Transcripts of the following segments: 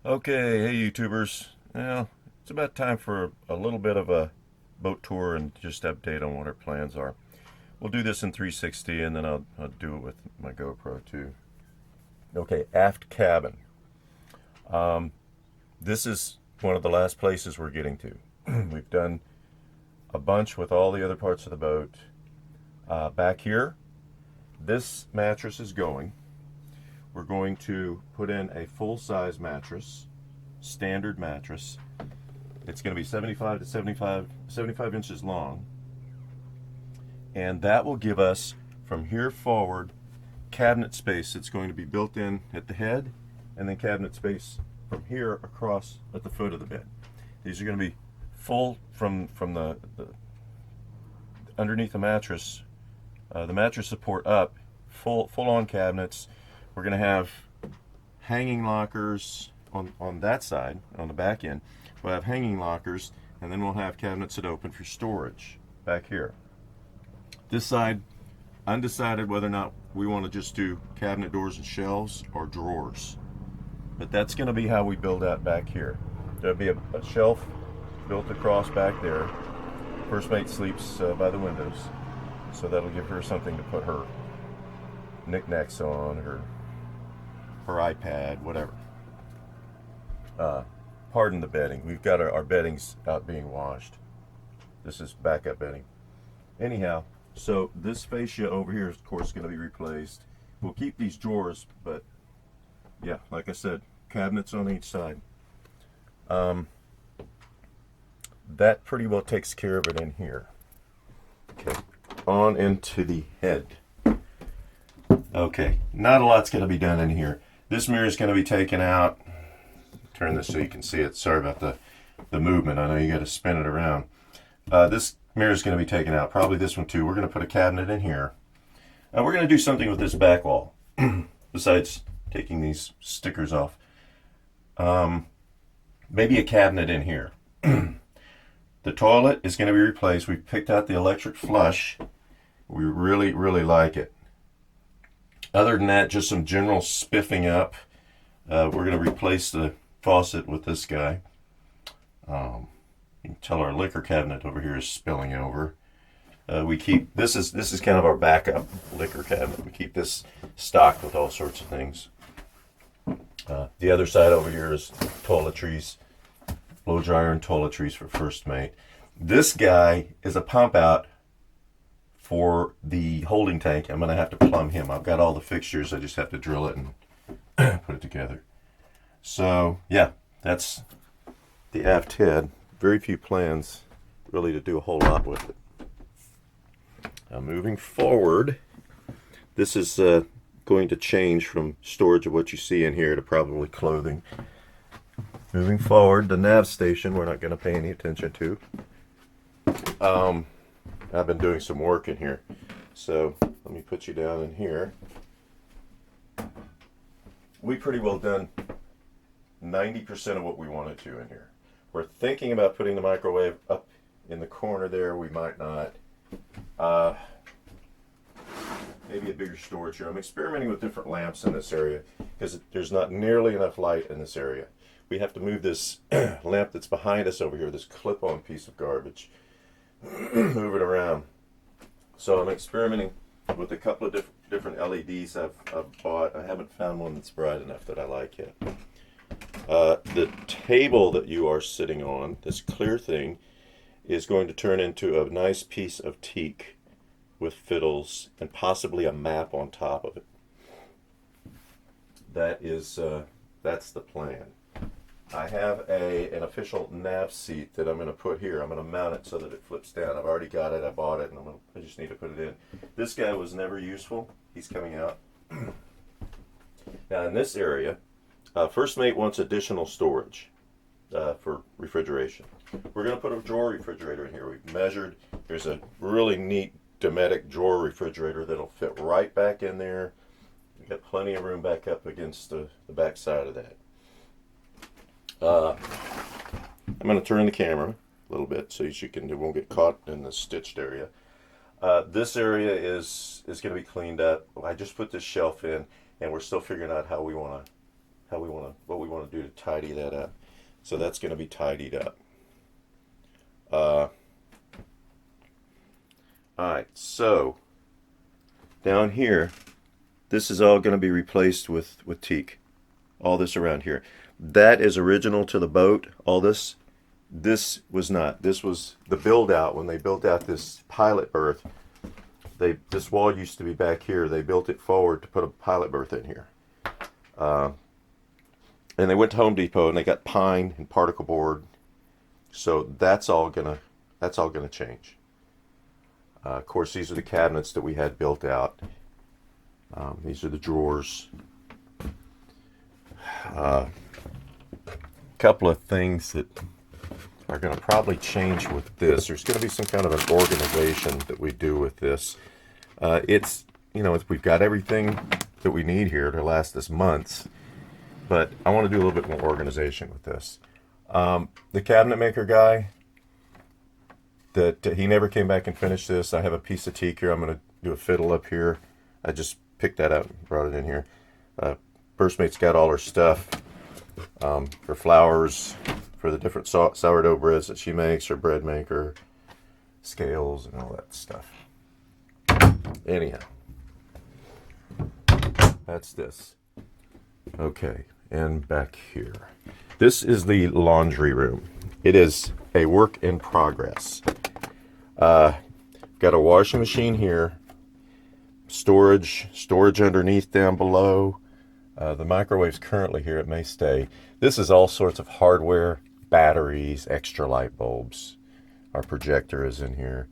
Okay, hey YouTubers. Well, it's about time for a little bit of a boat tour and just update on what our plans are. We'll do this in 360 and then I'll do it with my GoPro too. Okay, aft cabin. This is one of the last places we're getting to. We've done a bunch with all the other parts of the boat. Back here, this mattress is going. We're going to put in a full-size mattress, standard mattress. It's going to be 75 inches long, and that will give us from here forward cabinet space that's going to be built in at the head, and then cabinet space from here across at the foot of the bed. These are going to be full from the underneath the mattress support up, full on cabinets. We're going to have hanging lockers on that side, on the back end. We'll have hanging lockers, and then we'll have cabinets that open for storage back here. This side, undecided whether or not we want to just do cabinet doors and shelves or drawers. But that's going to be how we build out back here. There'll be a shelf built across back there. First mate sleeps by the windows, so that'll give her something to put her knickknacks on, her iPad, whatever. Pardon the bedding. We've got our beddings out being washed. This is backup bedding. Anyhow, so this fascia over here is, of course, going to be replaced. We'll keep these drawers, but yeah, like I said, cabinets on each side. That pretty well takes care of it in here. Okay, on into the head. Okay, not a lot's going to be done in here. This mirror is going to be taken out. Turn this so you can see it. Sorry about the movement. I know you got to spin it around. This mirror is going to be taken out. Probably this one too. We're going to put a cabinet in here. We're going to do something with this back wall. Besides taking these stickers off. Maybe a cabinet in here. The toilet is going to be replaced. We picked out the electric flush. We really, really like it. Other than that, just some general spiffing up. We're going to replace the faucet with this guy. You can tell our liquor cabinet over here is spilling over. We keep this is kind of our backup liquor cabinet. We keep this stocked with all sorts of things. The other side over here is toiletries, blow dryer and toiletries for first mate. This guy is a pump out for the holding tank. I'm going to have to plumb him. I've got all the fixtures. I just have to drill it and put it together. So, yeah, that's the aft head. Very few plans really to do a whole lot with it. Now, moving forward, this is going to change from storage of what you see in here to probably clothing. Moving forward, the nav station we're not going to pay any attention to. I've been doing some work in here, so let me put you down in here. We pretty well done 90% of what we wanted to in here. We're thinking about putting the microwave up in the corner there. We might not. Maybe a bigger storage here. I'm experimenting with different lamps in this area because there's not nearly enough light in this area. We have to move this lamp that's behind us over here, this clip-on piece of garbage, move it around. So I'm experimenting with a couple of different LEDs I've bought. I haven't found one that's bright enough that I like yet. The table that you are sitting on, this clear thing, is going to turn into a nice piece of teak with fiddles and possibly a map on top of it. That's the plan. I have an official nav seat that I'm going to put here. I'm going to mount it so that it flips down. I've already got it. I bought it, and I just need to put it in. This guy was never useful. He's coming out. Now, in this area, first mate wants additional storage for refrigeration. We're going to put a drawer refrigerator in here. We've measured. There's a really neat Dometic drawer refrigerator that'll fit right back in there. We've got plenty of room back up against the back side of that. I'm going to turn the camera a little bit so you won't get caught in the stitched area. This area is going to be cleaned up. I just put this shelf in, and we're still figuring out what we want to to do to tidy that up. So that's going to be tidied up. Alright, so down here, this is all going to be replaced with teak. All this around here. That is original to the boat. All this was not. This was the build out when they built out this pilot berth. This wall used to be back here. They built it forward to put a pilot berth in here. And they went to Home Depot and they got pine and particle board. So that's all gonna change. Of course, these are the cabinets that we had built out. These are the drawers. Couple of things that are going to probably change with this. There's going to be some kind of an organization that we do with this. We've got everything that we need here to last us months, but I want to do a little bit more organization with this. The cabinet maker guy, he never came back and finished this. I have a piece of teak here. I'm going to do a fiddle up here. I just picked that out and brought it in here. First Mate's got all her stuff for flours, for the different sourdough breads that she makes, her bread maker, scales, and all that stuff. Anyhow, that's this. Okay, and back here. This is the laundry room. It is a work in progress. Got a washing machine here, storage underneath down below. The microwave's currently here. It may stay. This is all sorts of hardware, batteries, extra light bulbs. Our projector is in here.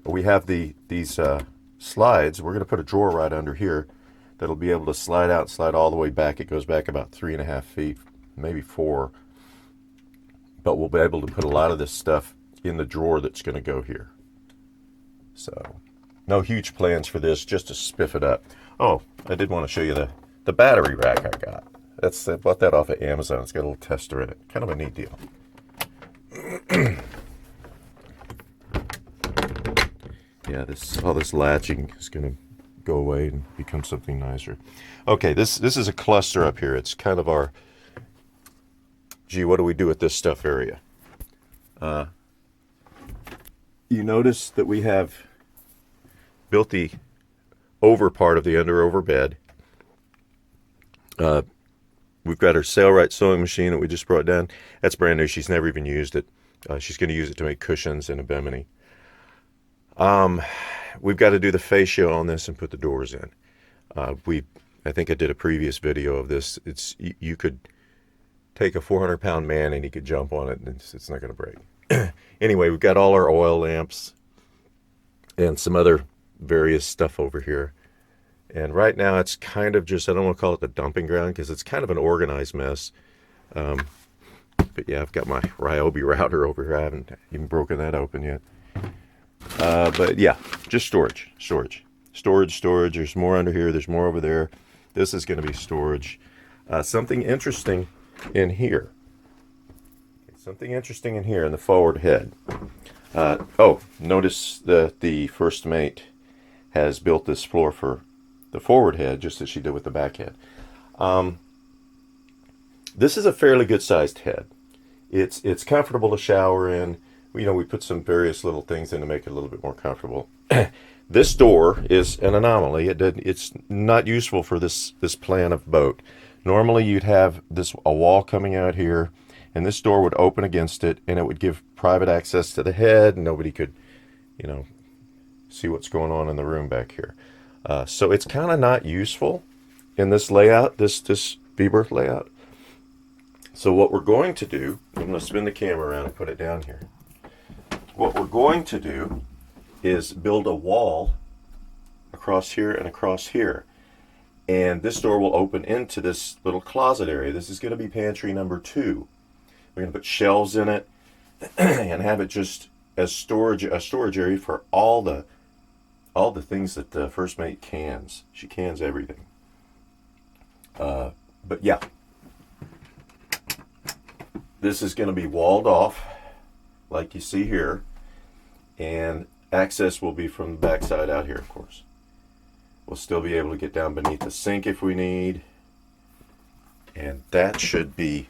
We have these slides. We're going to put a drawer right under here that'll be able to slide out and slide all the way back. It goes back about 3.5 feet, maybe 4. But we'll be able to put a lot of this stuff in the drawer that's going to go here. So, no huge plans for this, just to spiff it up. Oh, I did want to show you the battery rack I got. I bought that off of Amazon. It's got a little tester in it. Kind of a neat deal. Yeah, all this latching is going to go away and become something nicer. Okay, this is a cluster up here. It's kind of our, gee, what do we do with this stuff area? You notice that we have built the over part of the under-over bed. We've got her Sailboat sewing machine that we just brought down. That's brand new. She's never even used it. She's going to use it to make cushions in a bimini. We've got to do the fascia on this and put the doors in. I think I did a previous video of this. You could take a 400-pound man and he could jump on it and it's not going to break. Anyway, we've got all our oil lamps and some other various stuff over here. And right now it's kind of just, I don't want to call it the dumping ground because it's kind of an organized mess. But yeah, I've got my Ryobi router over here. I haven't even broken that open yet. But yeah, just storage. There's more under here. There's more over there. This is going to be storage. Something interesting in here. Something interesting in here in the forward head. Notice that the First Mate has built this floor for the forward head, just as she did with the back head. This is a fairly good sized head. It's comfortable to shower in. We put some various little things in to make it a little bit more comfortable. This door is an anomaly. It's not useful for this plan of boat. Normally you'd have a wall coming out here, and this door would open against it, and it would give private access to the head, and nobody could, see what's going on in the room back here. So it's kind of not useful in this layout, this V-berth layout. So what we're going to do, I'm going to spin the camera around and put it down here. What we're going to do is build a wall across here and across here. And this door will open into this little closet area. This is going to be pantry number 2. We're going to put shelves in it and have it just as a storage area for all the things that the First Mate cans. She cans everything. But yeah, this is going to be walled off, like you see here, and access will be from the back side out here, of course. We'll still be able to get down beneath the sink if we need. And that should be,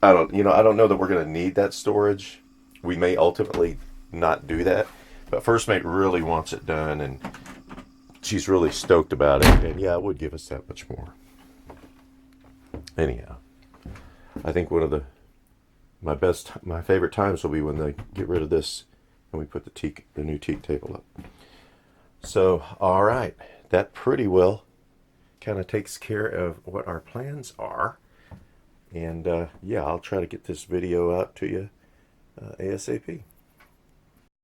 I don't know that we're going to need that storage. We may ultimately not do that, but First Mate really wants it done, and she's really stoked about it. And yeah, it would give us that much more. Anyhow, I think one of my favorite times will be when they get rid of this and we put the new teak table up. So, all right, that pretty well kind of takes care of what our plans are. And yeah, I'll try to get this video out to you ASAP.